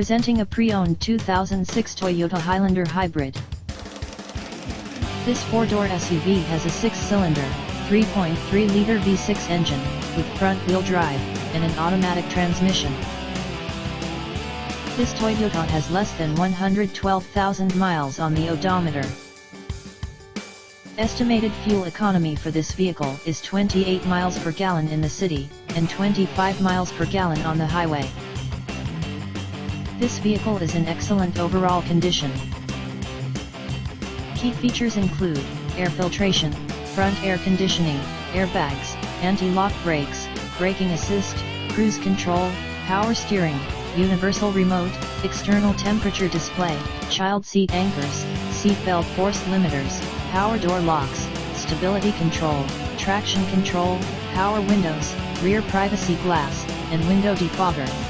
Presenting a pre-owned 2006 Toyota Highlander Hybrid. This four-door SUV has a six-cylinder, 3.3-liter V6 engine, with front-wheel drive, and an automatic transmission. This Toyota has less than 112,000 miles on the odometer. Estimated fuel economy for this vehicle is 28 miles per gallon in the city, and 25 miles per gallon on the highway. This vehicle is in excellent overall condition. Key features include air filtration, front air conditioning, airbags, anti-lock brakes, braking assist, cruise control, power steering, universal remote, external temperature display, child seat anchors, seatbelt force limiters, power door locks, stability control, traction control, power windows, rear privacy glass, and window defogger.